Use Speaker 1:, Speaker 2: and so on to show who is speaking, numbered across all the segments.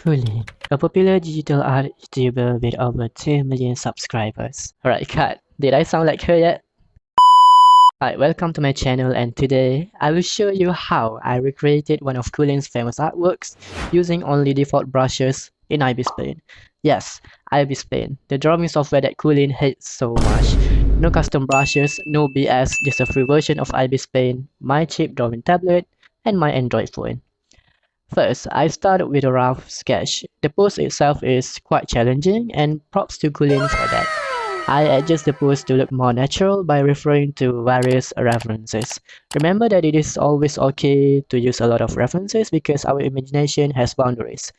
Speaker 1: Kooleen, a popular digital art YouTuber with over 2 million subscribers. Alright, cut. Did I sound like her yet? Alright, welcome to my channel, and today I will show you how I recreated one of Kooleen's famous artworks using only default brushes in Ibis Paint. Yes, Ibis Paint, the drawing software that Kooleen hates so much. No custom brushes, no BS, just a free version of Ibis Paint, my cheap drawing tablet, and my Android phone. First, I started with a rough sketch. The pose itself is quite challenging, and props to Kooleen for that. I adjust the pose to look more natural by referring to various references. Remember that it is always okay to use a lot of references because our imagination has boundaries.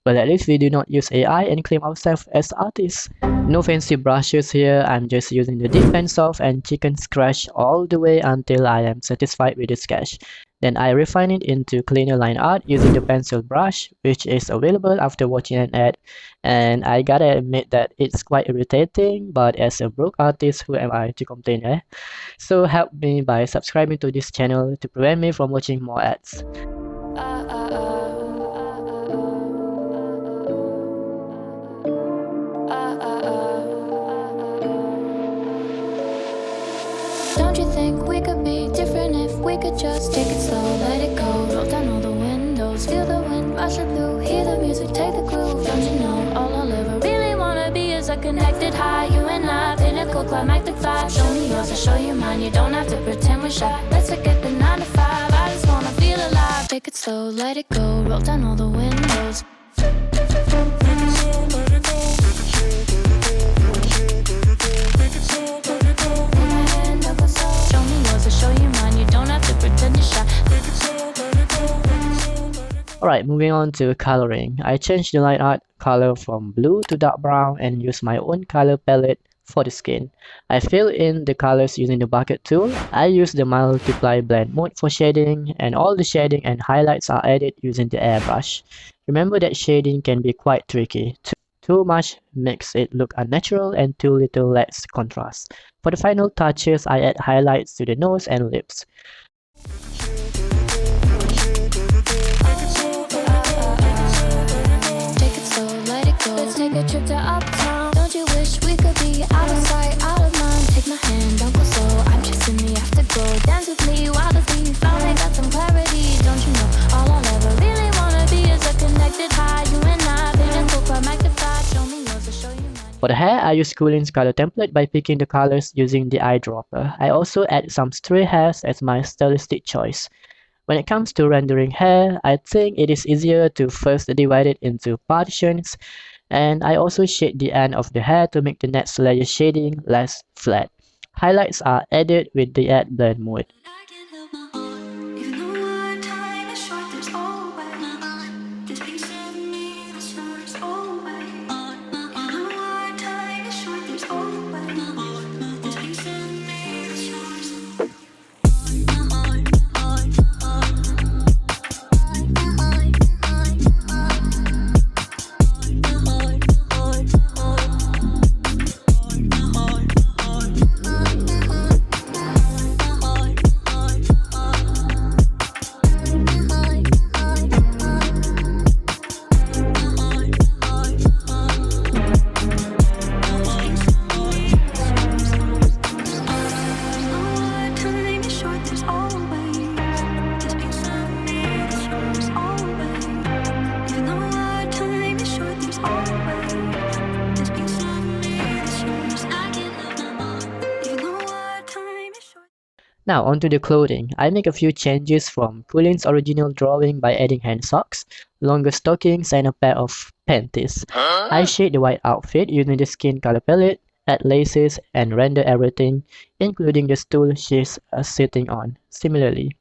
Speaker 1: But at least we do not use AI and claim ourselves as artists. No fancy brushes here, I'm just using the deep pen soft and chicken scratch all the way until I am satisfied with the sketch. Then I refine it into cleaner line art using the pencil brush, which is available after watching an ad. And I gotta admit that it's quite irritating, but as a broke artist, who am I to complain, eh? So help me by subscribing to this channel to prevent me from watching more ads.
Speaker 2: Don't you think we could be different if we could just take it slow, let it go, roll down all the windows, feel the wind rush through, hear the music, take the groove. Don't you know all I'll ever really wanna be is a connected high, you and I, pinnacle, climactic vibe. Show me yours, I'll show you mine, you don't have to pretend we're shy. Let's forget the 9 to 5, I just wanna feel alive. Take it slow, let it go, roll down all the windows.
Speaker 1: Alright, moving on to coloring. I changed the line art color from blue to dark brown and used my own color palette for the skin. I fill in the colors using the bucket tool. I use the multiply blend mode for shading, and all the shading and highlights are added using the airbrush. Remember that shading can be quite tricky. Too much makes it look unnatural and too little lacks contrast. For the final touches, I add highlights to the nose and lips.
Speaker 2: Let's take a trip to uptown. Don't you wish we could be out of sight, out of mind? Take my hand, don't go slow. I'm chasing the afterglow. Dance with me while the beat finally got some clarity. Don't you know all I'll ever really wanna be is a connected high. You and I, pinnacle, magnified. Show me yours, I'll show you mine.
Speaker 1: For the hair, I use Kooleen's color template by picking the colors using the eyedropper. I also add some stray hairs as my stylistic choice. When it comes to rendering hair, I think it is easier to first divide it into partitions, and I also shade the end of the hair to make the next layer shading less flat. Highlights are added with the add blend mode. Now onto the clothing. I make a few changes from Kooleen's original drawing by adding hand socks, longer stockings, and a pair of panties. I shade the white outfit using the skin color palette, add laces, and render everything, including the stool she's sitting on, similarly.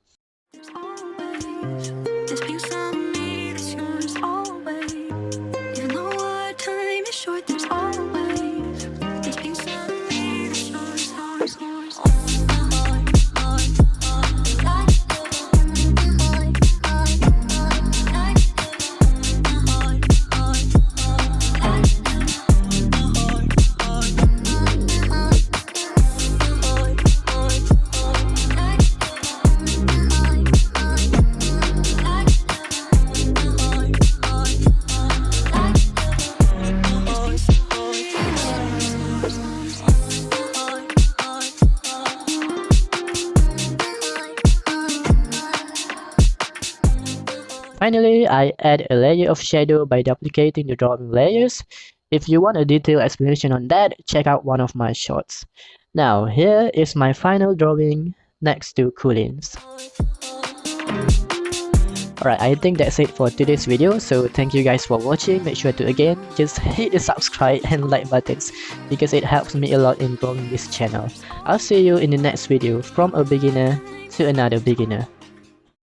Speaker 1: Finally, I add a layer of shadow by duplicating the drawing layers. If you want a detailed explanation on that, check out one of my shorts. Now, here is my final drawing next to KOOLEEN'S. Alright, I think that's it for today's video, so thank you guys for watching. Make sure to again just hit the subscribe and like buttons because it helps me a lot in growing this channel. I'll see you in the next video, from a beginner to another beginner.